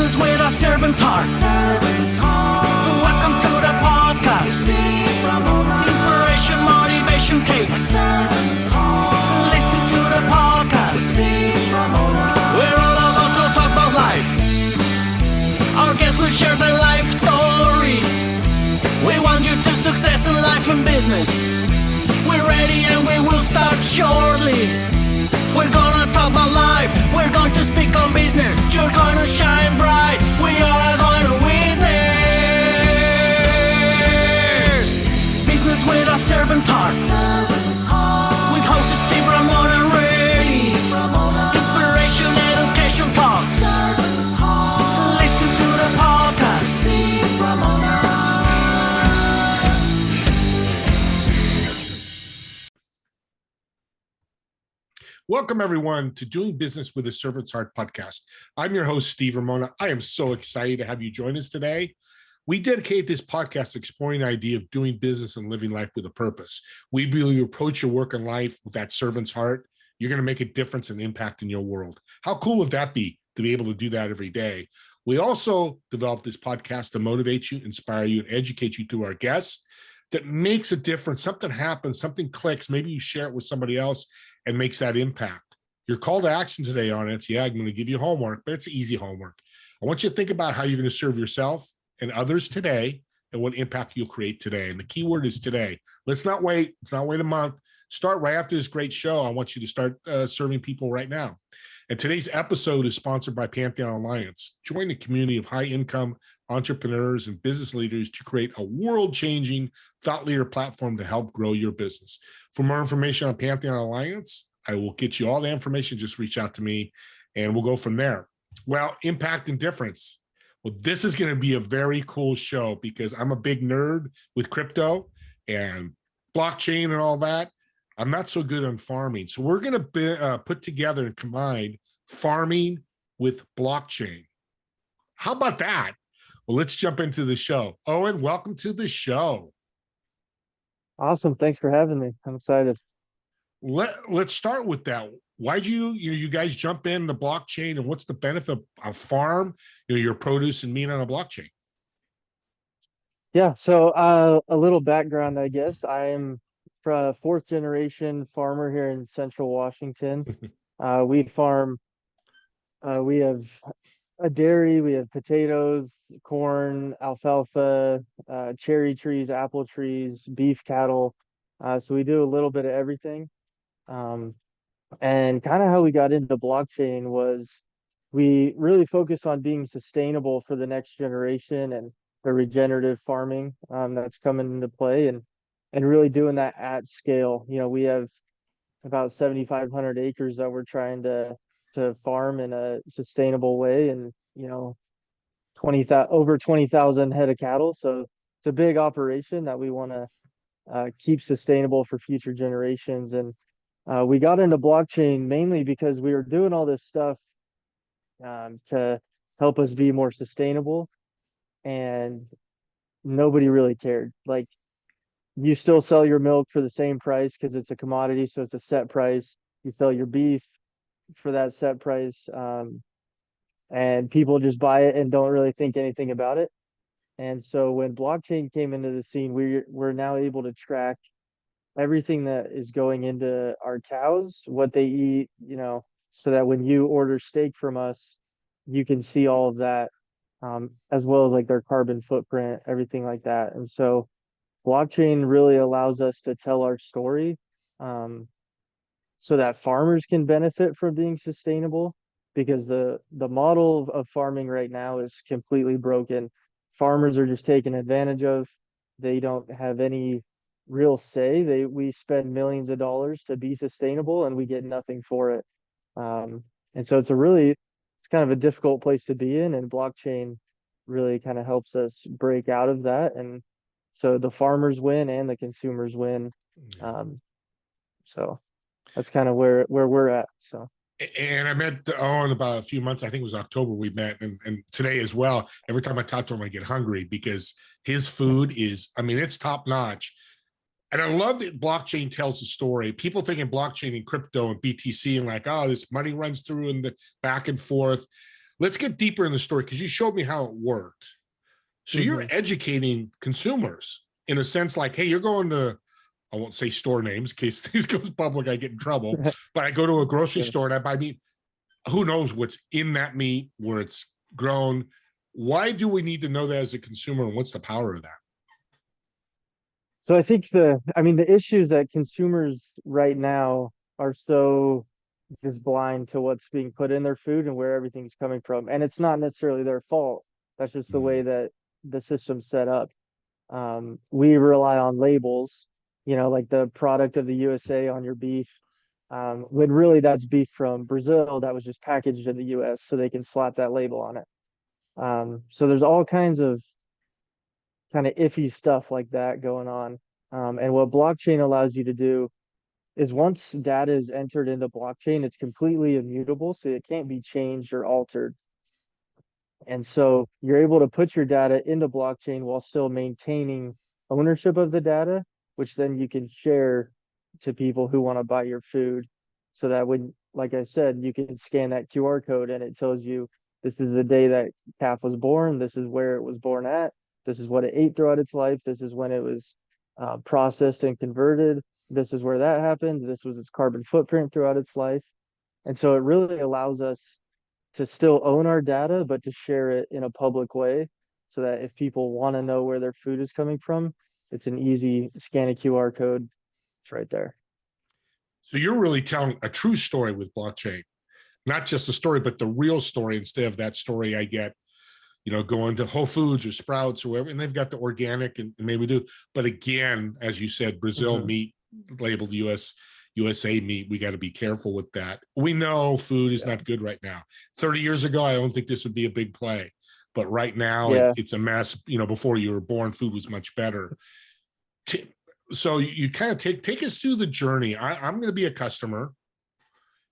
Business with a servant's heart. Welcome to the podcast. Inspiration, motivation takes. Listen to the podcast. We're all about to talk about life. Our guests will share their life story. We want you to success in life and business. We're ready and we will start shortly. We're gonna talk about life. We're going to speak on business. You're gonna shine bright. We are going to witness. Business with a servant's heart. With hosts Steve, Ramona, and Ray. Inspiration, education talks. Listen to the podcast. Steve, Ramona. Welcome, everyone, to Doing Business with a Servant's Heart podcast. I'm your host, Steve Ramona. I am so excited to have you join us today. We dedicate this podcast to exploring the idea of doing business and living life with a purpose. We believe you approach your work and life with that servant's heart, you're going to make a difference and impact in your world. How cool would that be to be able to do that every day? We also developed this podcast to motivate you, inspire you, and educate you through our guests that makes a difference. Something happens, something clicks. Maybe you share it with somebody else and makes that impact. Your call to action today on it, I'm going to give you homework, but it's easy homework. I want you to think about how you're going to serve yourself and others today and what impact you'll create today. And the key word is today. Let's not wait. Let's not wait a month. Start right after this great show. I want you to start serving people right now. And today's episode is sponsored by Pantheon Alliance. Join the community of high-income entrepreneurs and business leaders to create a world-changing thought leader platform to help grow your business. For more information on Pantheon Alliance, I will get you all the information. Just reach out to me and we'll go from there. Well, impact and difference. Well, this is going to be a very cool show because I'm a big nerd with crypto and blockchain and all that. I'm not so good on farming. So we're going to put together and combine farming with blockchain. How about that? Well, let's jump into the show. Owen, welcome to the show. Awesome. Thanks for having me. I'm excited. Let's start with that. Why'd you guys jump in the blockchain, and what's the benefit of farm, your produce and meat on a blockchain? Yeah. So a little background, I guess. I am a fourth generation farmer here in Central Washington. We farm. We have a dairy. We have potatoes, corn, alfalfa, cherry trees, apple trees, beef cattle. So we do a little bit of everything. And kind of how we got into blockchain was we really focus on being sustainable for the next generation and the regenerative farming that's coming into play and really doing that at scale. You know, we have about 7,500 acres that we're trying to farm in a sustainable way, and over 20,000 head of cattle. So it's a big operation that we want to keep sustainable for future generations. And we got into blockchain mainly because we were doing all this stuff to help us be more sustainable, and nobody really cared. Like, you still sell your milk for the same price because it's a commodity, so it's a set price. You sell your beef for that set price, and people just buy it and don't really think anything about it. And so when blockchain came into the scene, we're now able to track everything that is going into our cows, what they eat, so that when you order steak from us, you can see all of that, as well as like their carbon footprint, everything like that. And so blockchain really allows us to tell our story, so that farmers can benefit from being sustainable, because the model of farming right now is completely broken. Farmers are just taken advantage of. They don't have any real say. We spend millions of dollars to be sustainable and we get nothing for it. And so it's kind of a difficult place to be in, and blockchain really kind of helps us break out of that. And so the farmers win and the consumers win. So that's kind of where we're at. So. And I met Owen about a few months, I think it was October we met, and today as well. Every time I talk to him, I get hungry because his food is, it's top notch. And I love that blockchain tells a story. People thinking blockchain and crypto and BTC and like, oh, this money runs through and the back and forth. let's get deeper in the story because you showed me how it worked. So you're educating consumers in a sense like, hey, you're going to, I won't say store names in case this goes public, I get in trouble, but I go to a grocery store and I buy meat. Who knows what's in that meat, where it's grown? Why do we need to know that as a consumer, and what's the power of that? So I think the issues that consumers right now are so just blind to what's being put in their food and where everything's coming from. And it's not necessarily their fault. That's just the way that the system's set up. We rely on labels, like the product of the USA on your beef, when really that's beef from Brazil that was just packaged in the US so they can slap that label on it. So there's all kinds of kind of iffy stuff like that going on. And what blockchain allows you to do is once data is entered into blockchain, it's completely immutable, so it can't be changed or altered. And so you're able to put your data into blockchain while still maintaining ownership of the data, which then you can share to people who want to buy your food. So that when, like I said, you can scan that QR code and it tells you this is the day that calf was born, this is where it was born at, this is what it ate throughout its life, this is when it was processed and converted, this is where that happened, this was its carbon footprint throughout its life. And so it really allows us to still own our data, but to share it in a public way so that if people want to know where their food is coming from, it's an easy scan a QR code. It's right there. So you're really telling a true story with blockchain, not just a story, but the real story instead of that story I get, going to Whole Foods or Sprouts or wherever, and they've got the organic and maybe do. But again, as you said, Brazil meat labeled USA meat, we got to be careful with that. We know food is not good right now. 30 years ago, I don't think this would be a big play, but right now it's a mess. Before you were born, food was much better. So you kind of take us through the journey. I'm going to be a customer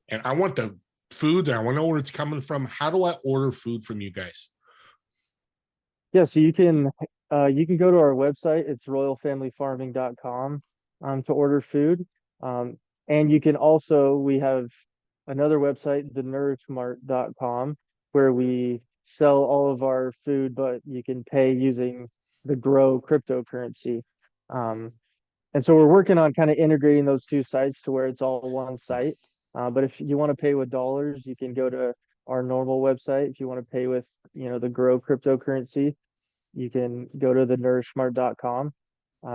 and I want the food and I want to know where it's coming from. How do I order food from you guys? Yeah, so you can go to our website. It's royalfamilyfarming.com to order food. And you can also, we have another website, the nourishmart.com, where we sell all of our food, but you can pay using the Grow cryptocurrency. And so we're working on kind of integrating those two sites to where it's all one site. But if you want to pay with dollars, you can go to our normal website. If you want to pay with, the Grow cryptocurrency, you can go to the nourishmart.com.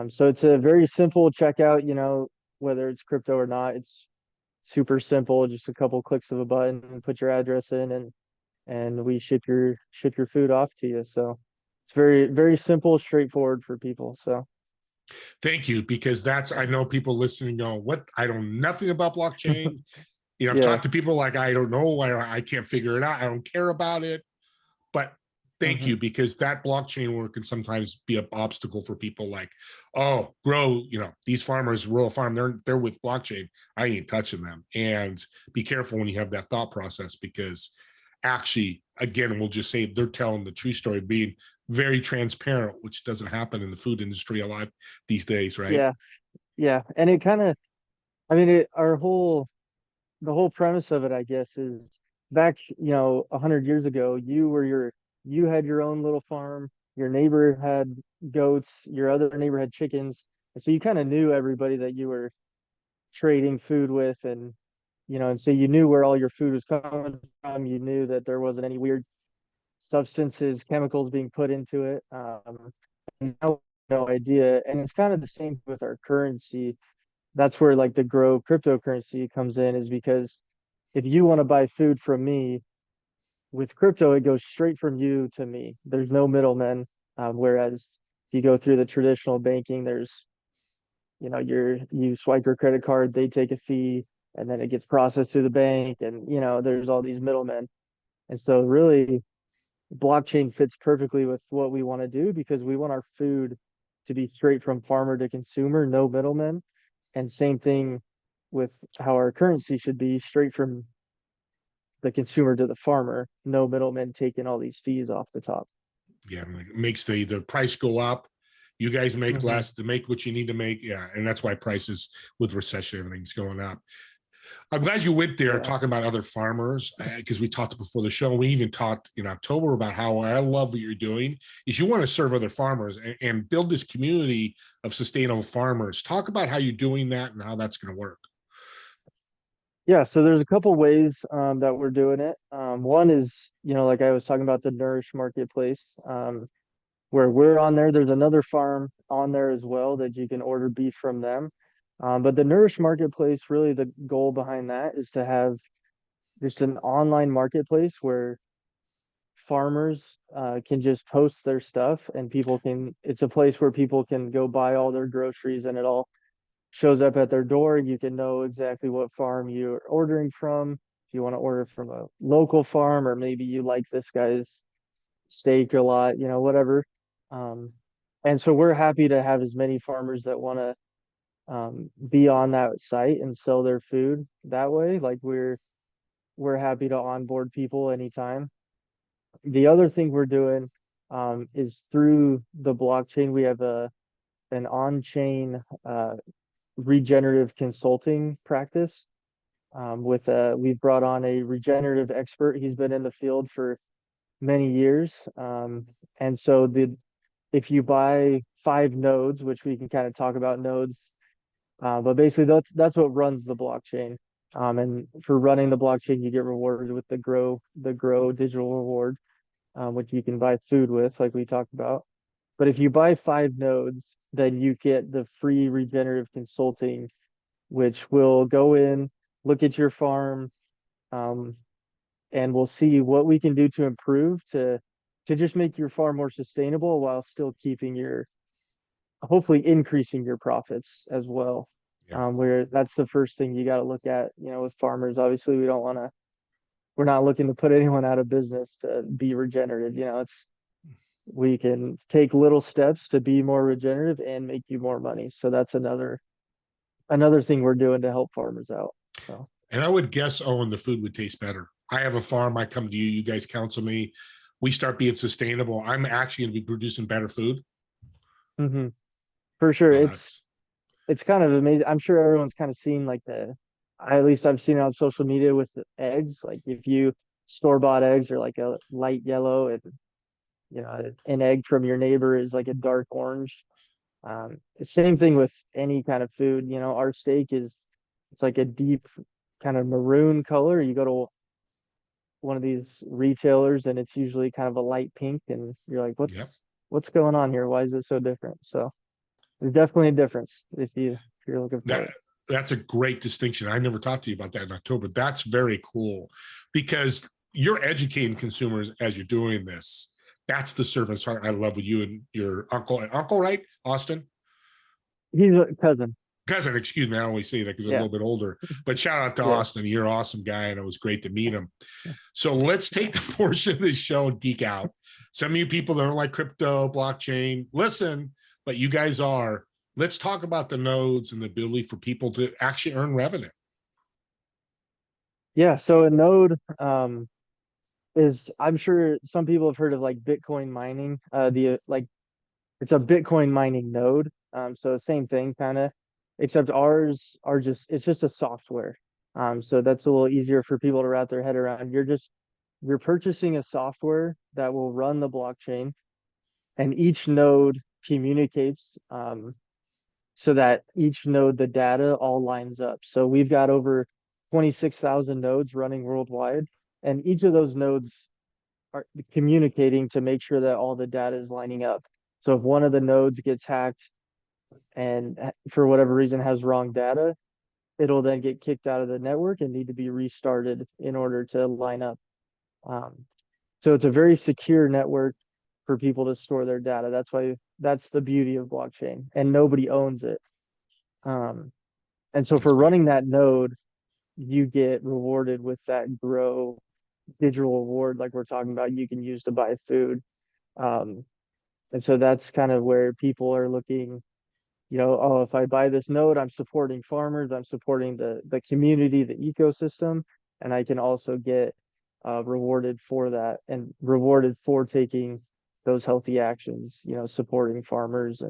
So it's a very simple checkout, whether it's crypto or not. It's super simple, just a couple clicks of a button and put your address in and we ship your food off to you. So it's very, very simple, straightforward for people. So thank you, because I know people listening go, what? I know nothing about blockchain. I've talked to people like, I don't know, I can't figure it out. I don't care about it. But thank you, because that blockchain work can sometimes be an obstacle for people like, oh, Grow, these farmers, rural farm, they're with blockchain. I ain't touching them. And be careful when you have that thought process, because actually, again, we'll just say they're telling the true story, being very transparent, which doesn't happen in the food industry a lot these days, right? yeah. Yeah. And it kind of, the whole premise of it, I guess, is back, 100 years ago, you had your own little farm, your neighbor had goats, your other neighbor had chickens. And so you kind of knew everybody that you were trading food with, and so you knew where all your food was coming from. You knew that there wasn't any weird substances, chemicals being put into it. And now no idea. And it's kind of the same with our currency. That's where like the Grow cryptocurrency comes in, is because if you want to buy food from me with crypto, it goes straight from you to me. There's no middlemen. Whereas if you go through the traditional banking, there's, you swipe your credit card, they take a fee, and then it gets processed through the bank, and there's all these middlemen. And so really blockchain fits perfectly with what we want to do, because we want our food to be straight from farmer to consumer, no middlemen. And same thing with how our currency should be, straight from the consumer to the farmer, no middlemen taking all these fees off the top. Yeah, it makes the price go up. You guys make less to make what you need to make. Yeah, and that's why prices with recession, everything's going up. I'm glad you went there Yeah. talking about other farmers, because we talked before the show. We even talked in October about how I love what you're doing is you want to serve other farmers and build this community of sustainable farmers. Talk about how you're doing that and how that's going to work. Yeah, so there's a couple ways that we're doing it. One is, like I was talking about the Nourish Marketplace, where we're on there. There's another farm on there as well that you can order beef from them. But the Nourish Marketplace, really the goal behind that is to have just an online marketplace where farmers can just post their stuff and it's a place where people can go buy all their groceries and it all shows up at their door. You can know exactly what farm you're ordering from. If you want to order from a local farm, or maybe you like this guy's steak a lot, whatever. Um, and so we're happy to have as many farmers that want to be on that site and sell their food that way. Like we're happy to onboard people anytime. The other thing we're doing is through the blockchain. We have an on-chain regenerative consulting practice. We've brought on a regenerative expert. He's been in the field for many years. And so if you buy 5 nodes, which we can kind of talk about nodes, but basically that's what runs the blockchain. And for running the blockchain, you get rewarded with the grow digital reward, which you can buy food with, like we talked about. But if you buy 5 nodes, then you get the free regenerative consulting, which will go in, look at your farm, um, and we'll see what we can do to improve to just make your farm more sustainable while still hopefully increasing your profits as well. Yeah. Where that's the first thing you got to look at, with farmers. Obviously, we're not looking to put anyone out of business to be regenerative. We can take little steps to be more regenerative and make you more money. So that's another thing we're doing to help farmers out. So. And I would guess, Owen, the food would taste better. I have a farm. I come to you. You guys counsel me. We start being sustainable. I'm actually going to be producing better food. Mm-hmm. For sure. Oh, It's kind of amazing. I'm sure everyone's kind of seen like at least I've seen it on social media with the eggs. Like if you store-bought eggs are like a light yellow, and an egg from your neighbor is like a dark orange. Same thing with any kind of food. Our steak it's like a deep kind of maroon color. You go to one of these retailers and it's usually kind of a light pink, and you're like, yep. what's going on here? Why is it so different? So there's definitely a difference if you're looking for it. That's a great distinction. I never talked to you about that in October. That's very cool because you're educating consumers as you're doing this. That's the service heart I love with you and your uncle, right? Austin? He's a cousin. Cousin, excuse me. I always say that because I'm a little bit older, but shout out to Yeah. Austin. You're an awesome guy and it was great to meet him. So let's take the portion of this show and geek out. Some of you people that don't like crypto, blockchain, listen, but you guys are. Let's talk about the nodes and the ability for people to actually earn revenue. Yeah. So a node is, I'm sure some people have heard of like Bitcoin mining. It's a Bitcoin mining node. So same thing kind of, except ours are it's just a software. So that's a little easier for people to wrap their head around. You're purchasing a software that will run the blockchain, and each node communicates, so that each node, the data all lines up. So we've got over 26,000 nodes running worldwide, and each of those nodes are communicating to make sure that all the data is lining up. So if one of the nodes gets hacked and for whatever reason has wrong data, it'll then get kicked out of the network and need to be restarted in order to line up. So it's a very secure network for people to store their data. That's the beauty of blockchain, and nobody owns it. And so for running that node, you get rewarded with that grow digital reward, like we're talking about, you can use to buy food. And so that's kind of where people are looking, oh, if I buy this node, I'm supporting farmers, I'm supporting the community, the ecosystem, and I can also get rewarded for that and rewarded for taking those healthy actions, supporting farmers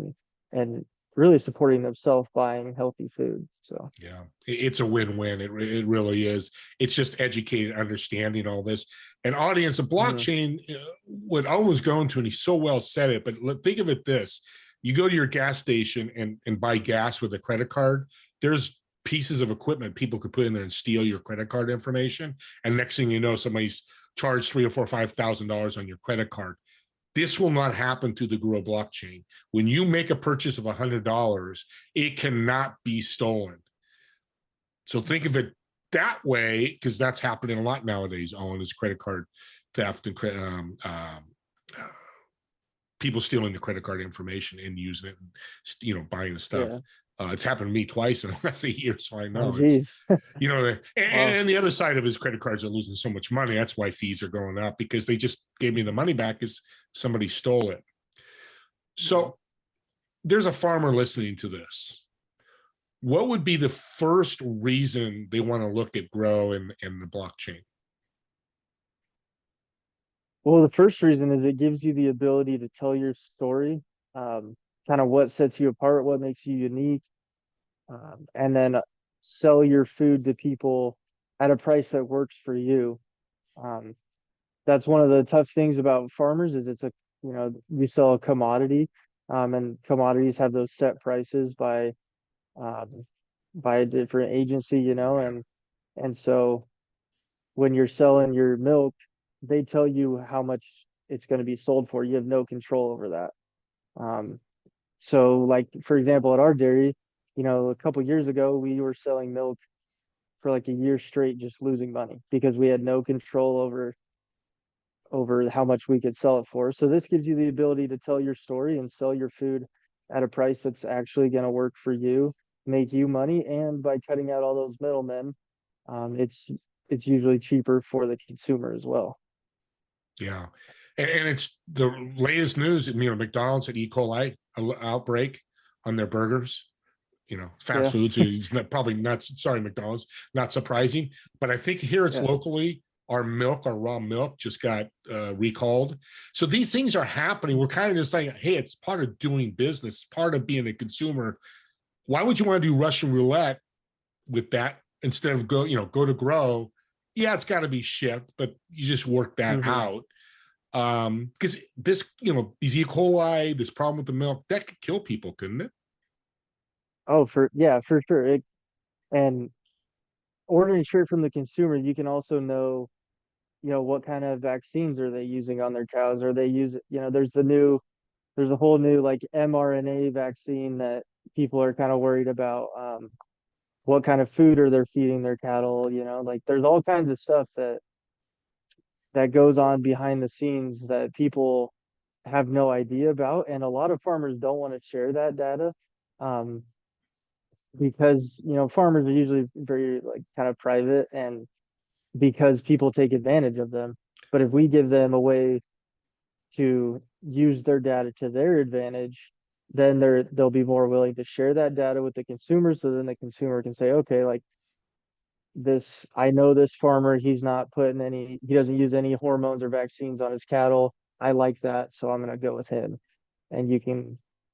and really supporting themselves buying healthy food. So Yeah, it's a win-win. It really is. It's just educated, understanding all this. And audience, a mhm. blockchain, what Owen was going to, and he so well said it, but think of it this. You go to your gas station and buy gas with a credit card. There's pieces of equipment people could put in there and steal your credit card information. And next thing you know, somebody's charged $3,000 or $4,000 or $5,000 on your credit card. This will not happen through the Grow blockchain. When you make a purchase of $100, it cannot be stolen. So think of it that way, because that's happening a lot nowadays. Owen, is credit card theft and people stealing the credit card information and using it, buying the stuff. Yeah. It's happened to me twice in the last 8 years, so I Oh know it's, geez. and, Wow. and the other side of his credit cards are losing so much money. That's why fees are going up, because they just gave me the money back because somebody stole it. So there's a farmer listening to this. What would be the first reason they want to look at Grow and the blockchain? Well, the first reason is it gives you the ability to tell your story, kind of what sets you apart, what makes you unique, and then sell your food to people at a price that works for you. Um, that's one of the tough things about farmers is we sell a commodity, and commodities have those set prices um, by a different agency, Yeah. and so when you're selling your milk, they tell you how much it's going to be sold for. You have no control over that. Um, so like for example, at our dairy, a couple years ago, we were selling milk for like a year straight, just losing money because we had no control over how much we could sell it for. So this gives you the ability to tell your story and sell your food at a price that's actually going to work for you, make you money, and by cutting out all those middlemen, it's usually cheaper for the consumer as well. Yeah. And it's the latest news. McDonald's had E. coli outbreak on their burgers. Fast Yeah, foods is probably not, sorry, McDonald's, not surprising. But I think here it's yeah. locally, our raw milk just got recalled. So these things are happening. We're kind of just like, hey, it's part of doing business, part of being a consumer. Why would you want to do Russian roulette with that instead of go to Grow? Yeah, it's got to be shipped, but you just work that hmm out. Because this, these E. coli, this problem with the milk, that could kill people, couldn't it? Oh, for sure. And ordering straight from the consumer, you can also know, what kind of vaccines are they using on their cows? Are they using, there's a whole new like mRNA vaccine that people are kind of worried about. What kind of food are they feeding their cattle? Like there's all kinds of stuff that goes on behind the scenes that people have no idea about, and a lot of farmers don't want to share that data. Um, because farmers are usually very like kind of private, and because people take advantage of them. But if we give them a way to use their data to their advantage, then they'll be more willing to share that data with the consumer, so then the consumer can say, okay, like this, I know this farmer, he doesn't use any hormones or vaccines on his cattle. I like that, so I'm going to go with him. And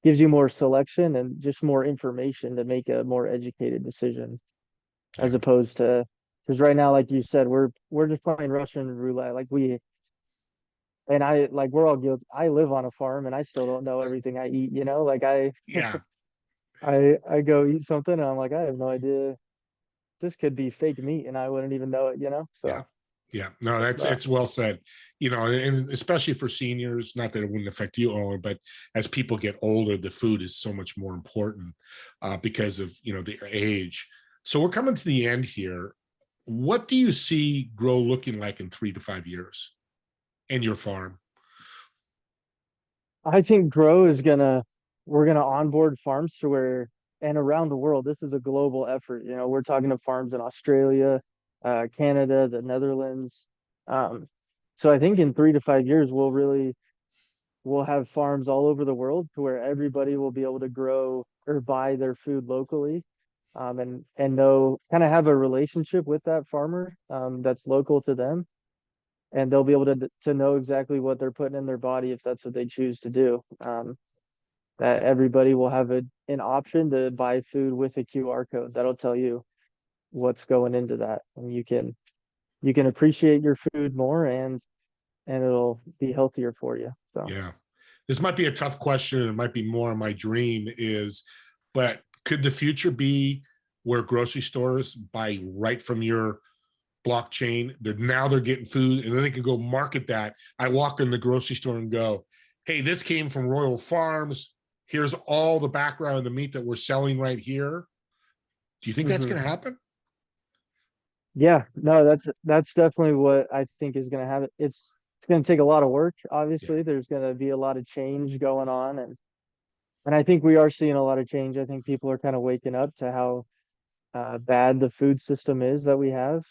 gives you more selection and just more information to make a more educated decision, as Yeah. opposed to, because right now, like you said, we're just playing Russian roulette. And I like we're all guilty. I live on a farm and I still don't know everything I eat, like Yeah. I go eat something and I'm like, I have no idea. This could be fake meat and I wouldn't even know it. Yeah. So Yeah. No, that's but it's well said. And especially for seniors, not that it wouldn't affect you, Owen, but as people get older, the food is so much more important because of their age. So we're coming to the end here. What do you see Grow looking like in 3 to 5 years in your farm? I think Grow is we're gonna onboard farms to where, and around the world, this is a global effort. We're talking to farms in Australia, Canada, the Netherlands. Um, so I think in 3 to 5 years, we'll have farms all over the world to where everybody will be able to grow or buy their food locally, and know, kind of have a relationship with that farmer, that's local to them, and they'll be able to know exactly what they're putting in their body if that's what they choose to do. That everybody will have an option to buy food with a QR code that'll tell you what's going into that, and you can appreciate your food more, and it'll be healthier for you. So Yeah. This might be a tough question. It might be more of my dream is, but could the future be where grocery stores buy right from your blockchain? They're getting food, and then they can go market that. I walk in the grocery store and go, hey, this came from Royal Farms. Here's all the background of the meat that we're selling right here. Do you think that's going to happen? yeah, no, that's definitely what I think is going to happen. It's going to take a lot of work. Yeah. Obviously, there's going to be a lot of change going on, and I think we are seeing a lot of change. I think people are kind of waking up to how bad the food system is that we have.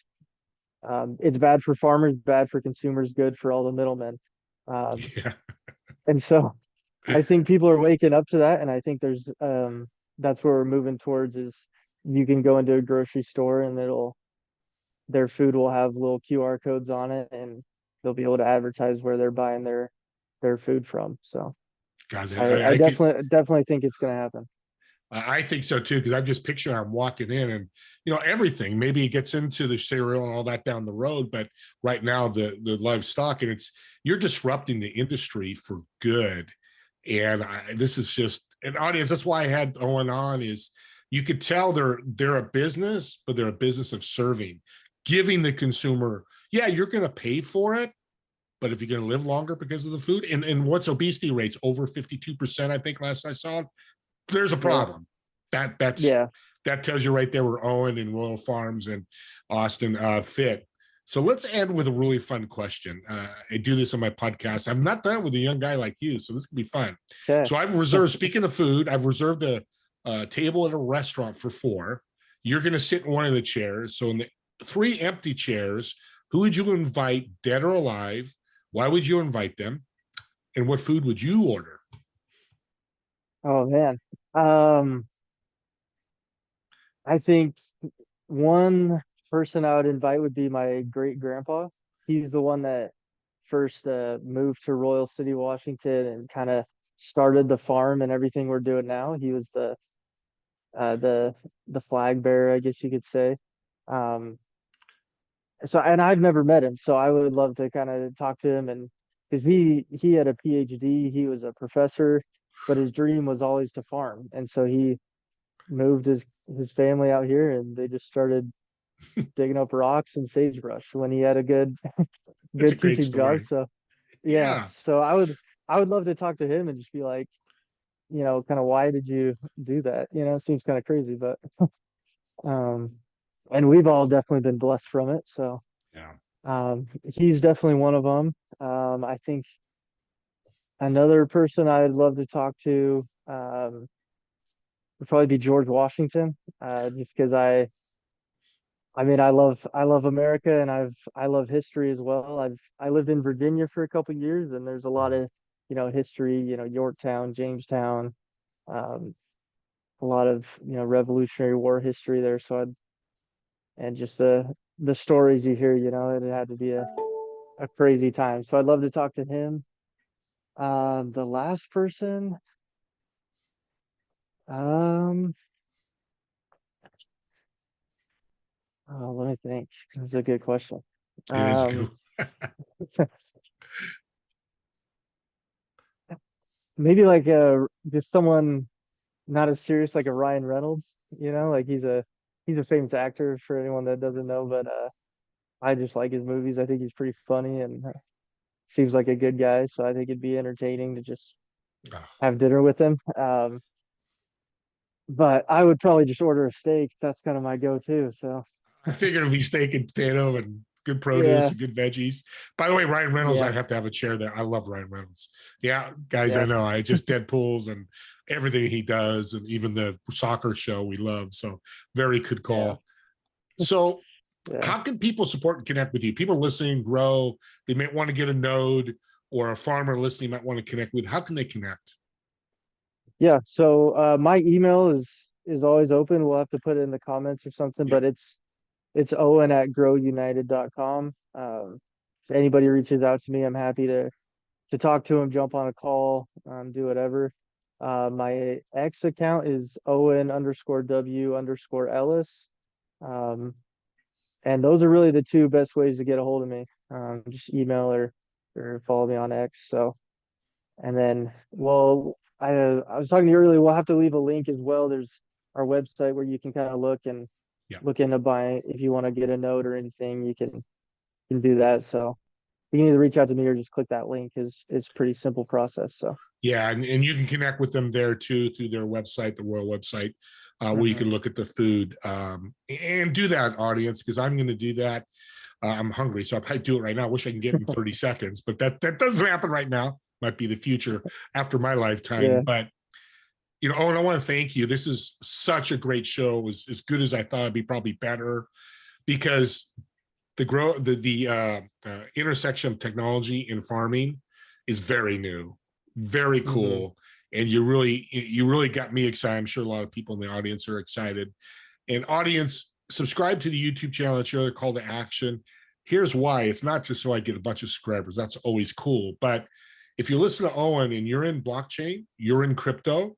It's bad for farmers, bad for consumers, good for all the middlemen. Um, Yeah. and so I think people are waking up to that, and I think there's that's where we're moving towards is you can go into a grocery store and their food will have little QR codes on it, and they'll be able to advertise where they're buying their food from. So God, I I could, definitely think it's going to happen. I think so too, because I'm just picturing I'm walking in and everything. Maybe it gets into the cereal and all that down the road, but right now the livestock and you're disrupting the industry for good. And this is just an audience. That's why I had Owen on. Is you could tell they're a business, but they're a business of serving, giving the consumer. Yeah, you're going to pay for it, but if you're going to live longer because of the food, and what's obesity rates over 52%, I think last I saw, there's a Yeah. problem. That's Yeah. that tells you right there where Owen and Royal Farms and Austin fit. So let's end with a really fun question. I do this on my podcast. I'm not done with a young guy like you, so this could be fun. Okay. So I've reserved, speaking of food, I've reserved a table at a restaurant for 4. You're going to sit in one of the chairs. So in the 3 empty chairs, who would you invite, dead or alive? Why would you invite them? And what food would you order? Oh man. Um, I think one person I would invite would be my great grandpa. He's the one that first moved to Royal City, Washington, and kind of started the farm and everything we're doing now. He was uh, the the flag bearer, I guess you could say. Um, so and I've never met him, so I would love to kind of talk to him, and because he had a PhD, he was a professor, but his dream was always to farm, and so he moved his family out here, and they just started digging up rocks and sagebrush when he had a That's a good great teaching job. story. So yeah, Yeah. so I would love to talk to him and just be like, kind of why did you do that? It seems kind of crazy, but um, and we've all definitely been blessed from it. So Yeah. he's definitely one of them. I think another person I'd love to talk to would probably be George Washington, just because I mean, I love America, and I love history as well. I lived in Virginia for a couple years, and there's a lot of, history, Yorktown, Jamestown, um, a lot of, Revolutionary War history there. And just the stories you hear, it had to be a crazy time. So I'd love to talk to him. The last person, um, oh, let me think. That's a good question. It is a good. Um, maybe like just someone not as serious like a Ryan Reynolds, like he's a famous actor for anyone that doesn't know, but I just like his movies. I think he's pretty funny and seems like a good guy, so I think it'd be entertaining to just Oh, have dinner with him. But I would probably just order a steak. That's kind of my go-to. So I figured it'd be steak and potato and good produce yeah, and good veggies. By the way, Ryan Reynolds, yeah, I'd have to have a chair there. I love Ryan Reynolds. Yeah, guys, I yeah, know. I just Deadpool's and everything he does, and even the soccer show we love. So very good yeah, call. So yeah. how can people support and connect with you? People listening, grow. They might want to get a node, or a farmer listening might want to connect with. How can they connect? Yeah, so my email is always open. We'll have to put it in the comments or something, Yep. but it's Owen at growunited.com. If anybody reaches out to me, I'm happy to talk to them, jump on a call, do whatever. My X account is Owen_W_Ellis. And those are really the two best ways to get a hold of me. Just email or follow me on X. So, and then, well, I was talking to you earlier, we'll have to leave a link as well. There's our website where you can kind of look and Yeah. look into buying. If you want to get a note or anything, you can do that. So you can either reach out to me or just click that link. It's pretty simple process. So Yeah, and you can connect with them there too through their website, the Royal website, where you can look at the food, and do that, audience, because I'm going to do that. I'm hungry, so I probably do it right now. I wish I can get in 30 seconds, but that doesn't happen right now. Might be the future after my lifetime. Yeah. But Owen, I want to thank you. This is such a great show. It was as good as I thought. It'd be probably better, because the intersection of technology and farming is very new, very cool. And you really got me excited. I'm sure a lot of people in the audience are excited. And audience, subscribe to the YouTube channel. That's your other call to action. Here's why. It's not just so I get a bunch of subscribers. That's always cool. But if you listen to Owen and you're in blockchain, you're in crypto,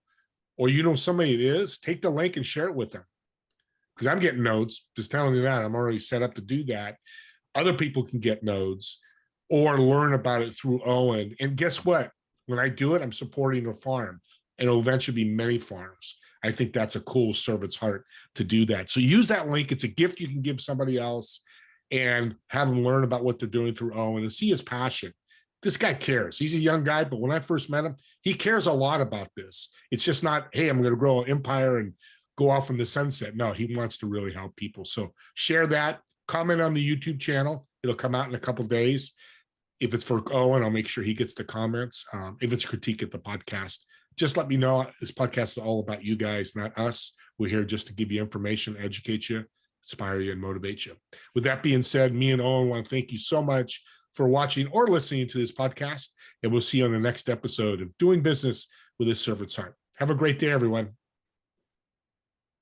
or somebody it is, take the link and share it with them. Because I'm getting nodes, just telling you that. I'm already set up to do that. Other people can get nodes or learn about it through Owen. And guess what? When I do it, I'm supporting a farm, and it'll eventually be many farms. I think that's a cool servant's heart to do that. So use that link. It's a gift you can give somebody else, and have them learn about what they're doing through Owen and see his passion. This guy cares. He's a young guy, but when I first met him, he cares a lot about this. It's just not, hey, I'm going to grow an empire and go off in the sunset. No, he wants to really help people. So share that. Comment on the YouTube channel. It'll come out in a couple of days. If it's for Owen, I'll make sure he gets the comments. If it's critique at the podcast, just let me know. This podcast is all about you guys, not us. We're here just to give you information, educate you, inspire you, and motivate you. With that being said, me and Owen want to thank you so much for watching or listening to this podcast. And we'll see you on the next episode of Doing Business with a Servant's Heart. Have a great day, everyone.